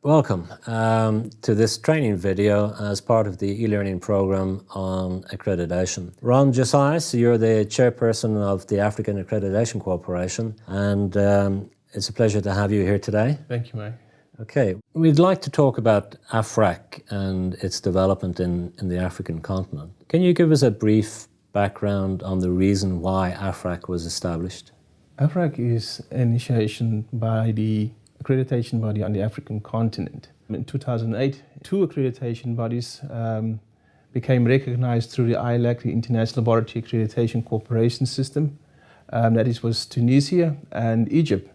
Welcome to this training video as part of the e-learning program on accreditation. Ron Josias, you're the chairperson of the African Accreditation Corporation, and it's a pleasure to have you here today. Thank you, Mike. Okay, we'd like to talk about AFRAC and its development in the African continent. Can you give us a brief background on the reason why AFRAC was established? AFRAC is an initiation by the accreditation body on the African continent. In 2008, two accreditation bodies became recognized through the ILAC, the International Laboratory Accreditation Corporation System. That was Tunisia and Egypt.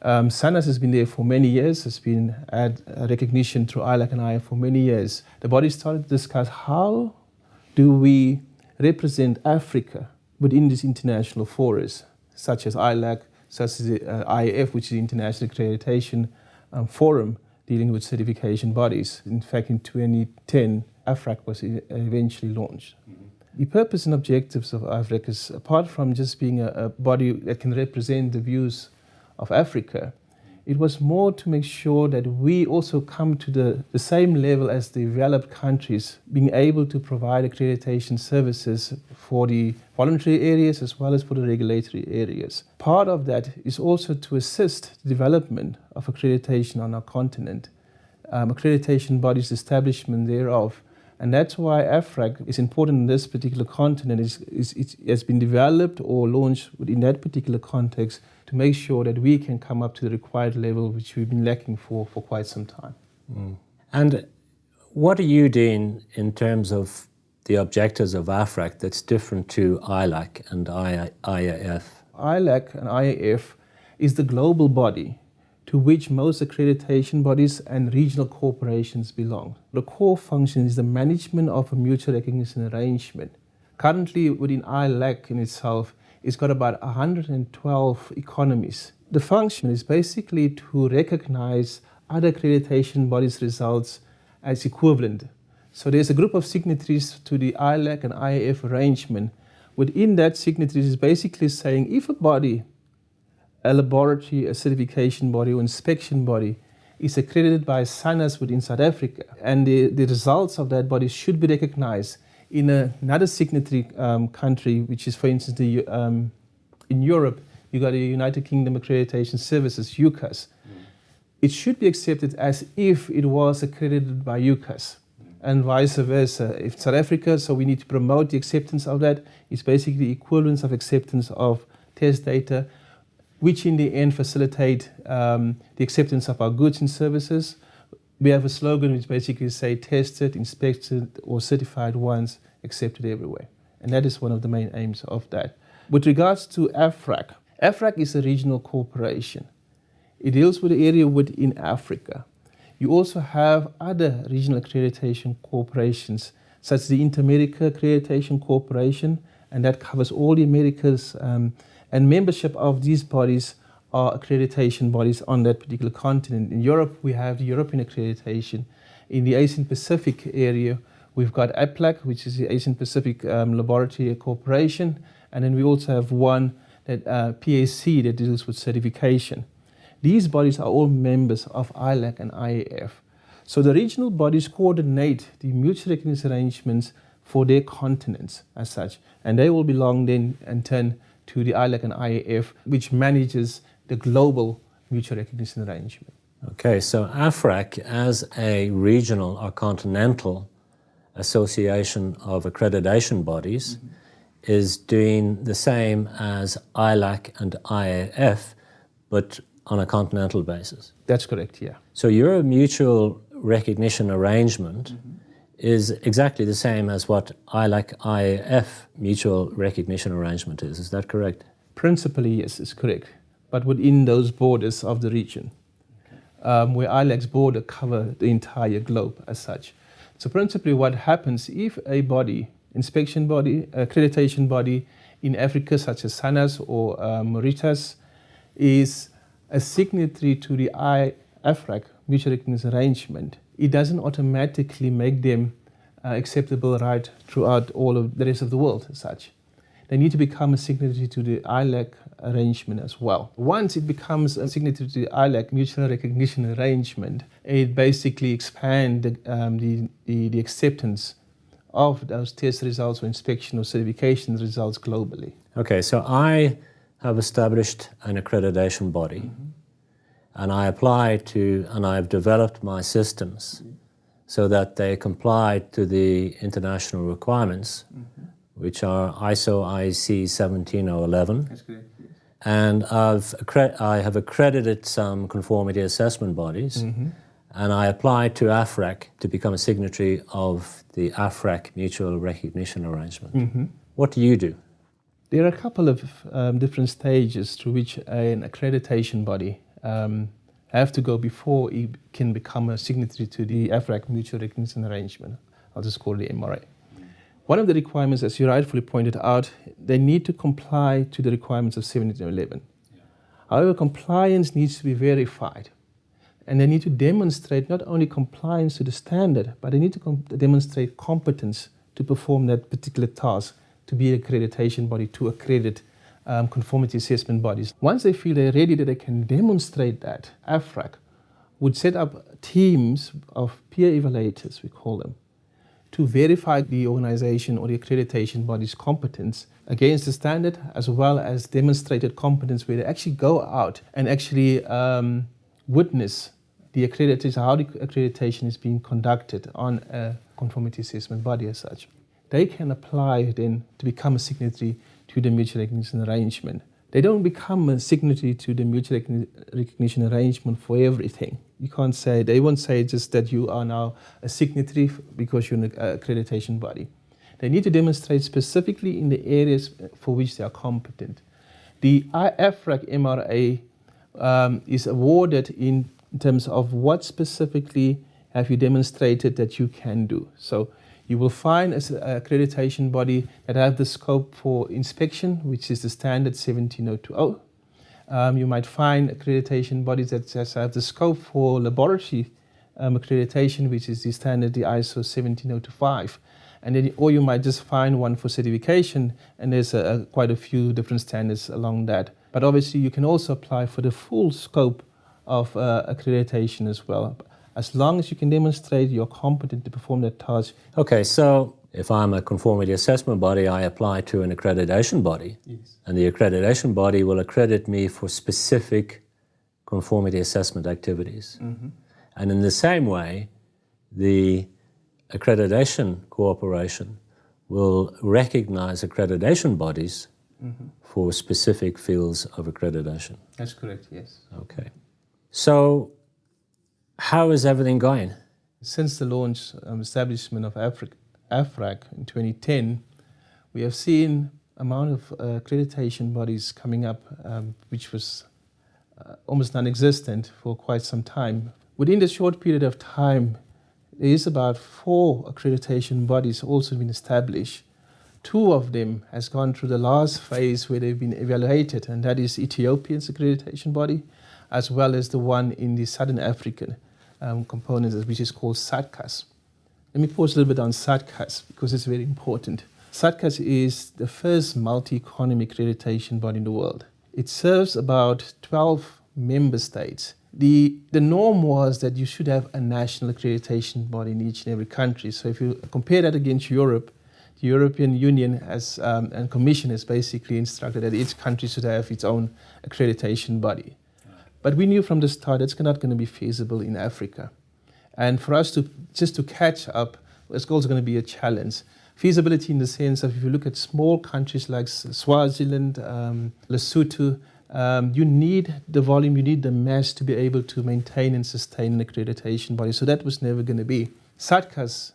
SANAS has been there for many years, has been at recognition through ILAC and IF for many years. The body started to discuss how do we represent Africa within these international forums, such as ILAC, such as the IAF, which is the International Accreditation Forum dealing with certification bodies. In fact, in 2010, AFRAC was eventually launched. The purpose and objectives of AFRAC is, apart from just being a body that can represent the views of Africa, it was more to make sure that we also come to the same level as the developed countries, being able to provide accreditation services for the voluntary areas as well as for the regulatory areas. Part of that is also to assist the development of accreditation on our continent, accreditation bodies, establishment thereof. And that's why AFRAC is important in this particular continent. It has been developed or launched within that particular context to make sure that we can come up to the required level, which we've been lacking for quite some time. And what are you doing in terms of the objectives of AFRAC that's different to ILAC and IAF? ILAC and IAF is the global body to which most accreditation bodies and regional corporations belong. The core function is the management of a mutual recognition arrangement. Currently, within ILAC in itself, it's got about 112 economies. The function is basically to recognize other accreditation bodies' results as equivalent. So there's a group of signatories to the ILAC and IAF arrangement. Within that signatories is basically saying if a body, a laboratory, a certification body or inspection body is accredited by SANAS within South Africa, and the results of that body should be recognized in another signatory country, which is, for instance, in Europe, you got the United Kingdom Accreditation Services, UCAS. It should be accepted as if it was accredited by UCAS, and vice versa. If South Africa, so we need to promote the acceptance of that. It's basically equivalence of acceptance of test data, which in the end facilitate the acceptance of our goods and services. We have a slogan which basically say tested, inspected or certified once, accepted everywhere. And that is one of the main aims of that. With regards to AFRAC, AFRAC is a regional corporation. It deals with the area within Africa. You also have other regional accreditation corporations, such as the Inter-America Accreditation Corporation, and that covers all the Americas, and membership of these bodies are accreditation bodies on that particular continent. In Europe, we have the European accreditation. In the Asian Pacific area, we've got APLAC, which is the Asian Pacific Laboratory Corporation, and then we also have one, that PAC, that deals with certification. These bodies are all members of ILAC and IAF. So the regional bodies coordinate the mutual recognition arrangements for their continents as such, and they will belong then in turn to the ILAC and IAF, which manages the global mutual recognition arrangement. Okay, so AFRAC, as a regional or continental association of accreditation bodies, is doing the same as ILAC and IAF, but on a continental basis. That's correct, yeah. So your mutual recognition arrangement is exactly the same as what ILAC-IAF mutual recognition arrangement is that correct? Principally, yes, it's correct, but within those borders of the region, where ILAC's border cover the entire globe as such. So principally what happens if a body, inspection body, accreditation body in Africa, such as SANAS or Mauritius, is a signatory to the AFRAC mutual recognition arrangement, it doesn't automatically make them acceptable right throughout all of the rest of the world as such. they need to become a signatory to the ILAC arrangement as well. Once it becomes a signatory to the ILAC mutual recognition arrangement, it basically expands the acceptance of those test results or inspection or certification results globally. Okay, so I have established an accreditation body, and I apply to, and I've developed my systems so that they comply to the international requirements, which are ISO IEC 17011. That's correct. Yes. And I have accredited some conformity assessment bodies, and I applied to AFRAC to become a signatory of the AFRAC Mutual Recognition Arrangement. What do you do? There are a couple of different stages through which an accreditation body have to go before it can become a signatory to the AFRAC Mutual Recognition Arrangement. I'll just call it the MRA. One of the requirements, as you rightfully pointed out, they need to comply to the requirements of 1711. However, compliance needs to be verified. And they need to demonstrate not only compliance to the standard, but they need to demonstrate competence to perform that particular task, to be an accreditation body, to accredit conformity assessment bodies. Once they feel they're ready, that they can demonstrate that, AFRAC would set up teams of peer evaluators, we call them, to verify the organization or the accreditation body's competence against the standard, as well as demonstrated competence where they actually go out and actually witness the accreditation, how the accreditation is being conducted on a conformity assessment body as such. They can apply then to become a signatory to the mutual recognition arrangement. They don't become a signatory to the mutual recognition arrangement for everything. You can't say, they won't say just that you are now a signatory because you're an accreditation body. They need to demonstrate specifically in the areas for which they are competent. The AFRAC MRA is awarded in terms of what specifically have you demonstrated that you can do. So you will find an accreditation body that have the scope for inspection, which is the standard 17020. You might find accreditation bodies that just have the scope for laboratory accreditation, which is the standard, the ISO 17025. And then, or you might just find one for certification, and there's quite a few different standards along that. But obviously, you can also apply for the full scope of accreditation as well. As long as you can demonstrate you're competent to perform that task. Okay, so if I'm a conformity assessment body, I apply to an accreditation body. Yes. And the accreditation body will accredit me for specific conformity assessment activities. And in the same way, the accreditation cooperation will recognize accreditation bodies for specific fields of accreditation. That's correct, yes. Okay. So how is everything going? Since the launch establishment of AFRAC in 2010, we have seen amount of accreditation bodies coming up, which was almost non-existent for quite some time. Within the short period of time, there is about 4 accreditation bodies also been established. 2 of them has gone through the last phase where they've been evaluated, and that is Ethiopia's accreditation body, as well as the one in the Southern African component, which is called SATCAS. Let me pause a little bit on SATCAS because it's very important. SATCAS is the first multi-economy accreditation body in the world. It serves about 12 member states. The norm was that you should have a national accreditation body in each and every country. So if you compare that against Europe, the European Union has, and Commission has basically instructed that each country should have its own accreditation body. But we knew from the start it's not going to be feasible in Africa. And for us to catch up, it's also going to be a challenge. Feasibility in the sense of if you look at small countries like Swaziland, Lesotho, you need the volume, you need the mass to be able to maintain and sustain an accreditation body. So that was never going to be. SATCAS,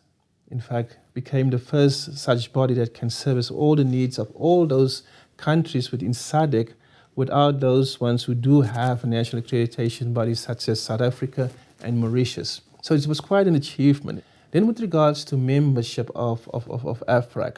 in fact, became the first such body that can service all the needs of all those countries within SADC without those ones who do have a national accreditation bodies such as South Africa and Mauritius. So it was quite an achievement. Then with regards to membership of AFRAC,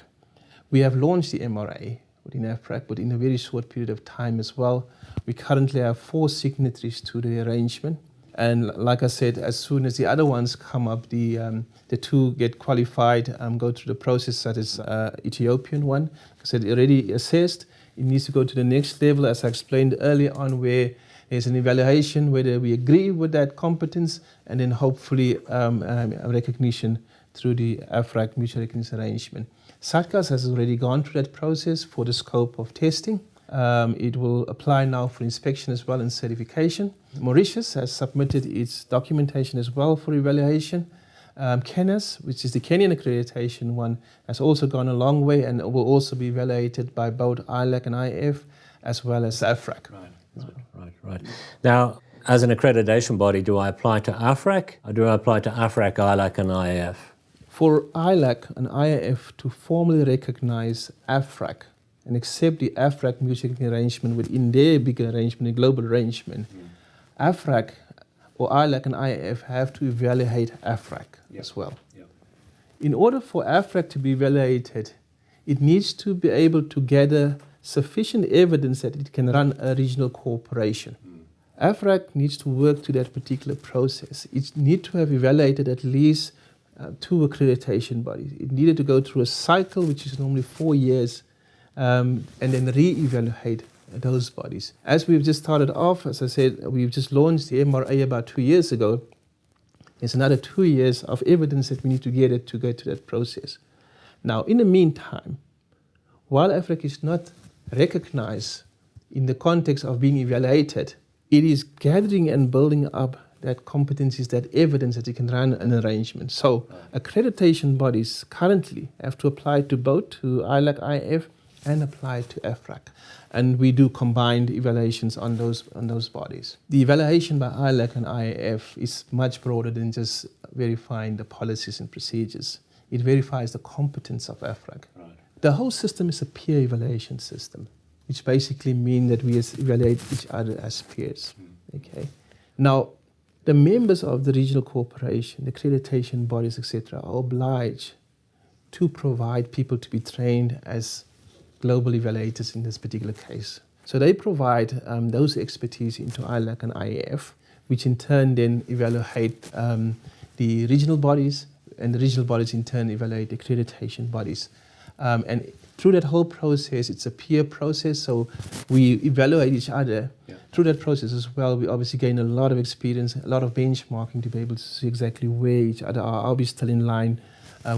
we have launched the MRA within AFRAC, but in a very short period of time as well. We currently have 4 signatories to the arrangement. And like I said, as soon as the other ones come up, the two get qualified, go through the process. That is Ethiopian one. Like I said, already assessed. It needs to go to the next level, as I explained earlier on, where there's an evaluation, whether we agree with that competence, and then hopefully a recognition through the AFRAC mutual recognition arrangement. SATCAS has already gone through that process for the scope of testing. It will apply now for inspection as well and certification. Mauritius has submitted its documentation as well for evaluation. KENAS, which is the Kenyan accreditation one, has also gone a long way and will also be evaluated by both ILAC and IF as well as AFRAC. Right. Now, as an accreditation body, do I apply to AFRAC or do I apply to AFRAC, ILAC and IF? For ILAC and IF to formally recognize AFRAC and accept the AFRAC mutual recognition arrangement within their bigger arrangement, the global arrangement, AFRAC or ILAC and IF have to evaluate AFRAC as well. In order for AFRAC to be evaluated, it needs to be able to gather sufficient evidence that it can run a regional cooperation. AFRAC needs to work to that particular process. It needs to have evaluated at least 2 accreditation bodies. It needed to go through a cycle, which is normally 4 years, and then re-evaluate those bodies. As we've just started off, as I said, we've just launched the MRA about 2 years ago. There's another 2 years of evidence that we need to get to go to that process. Now, in the meantime, while AFRAC is not recognized in the context of being evaluated, it is gathering and building up that competencies, that evidence that it can run an arrangement. So accreditation bodies currently have to apply to both, to ILAC, IF, and apply to AFRAC. And we do combined evaluations on those bodies. The evaluation by ILAC and IF is much broader than just verifying the policies and procedures. It verifies the competence of AFRAC. The whole system is a peer evaluation system, which basically means that we evaluate each other as peers. Okay. Now, the members of the regional cooperation, the accreditation bodies, etc., are obliged to provide people to be trained as global evaluators in this particular case. So they provide those expertise into ILAC and IAF, which in turn then evaluate the regional bodies, and the regional bodies in turn evaluate the accreditation bodies. And through that whole process, it's a peer process, so we evaluate each other. Through that process as well, we obviously gain a lot of experience, a lot of benchmarking to be able to see exactly where each other are we still in line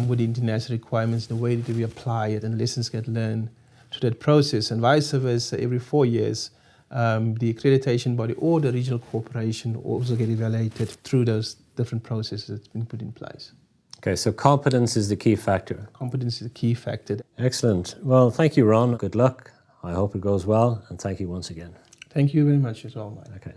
with the international requirements, the way that we apply it, and lessons get learned through that process. And vice versa, every 4 years, the accreditation body or the regional corporation also get evaluated through those different processes that's been put in place. Okay, so competence is the key factor. Competence is the key factor. Excellent. Well, thank you, Ron. Good luck. I hope it goes well, and thank you once again. Thank you very much as well, Mike. Okay.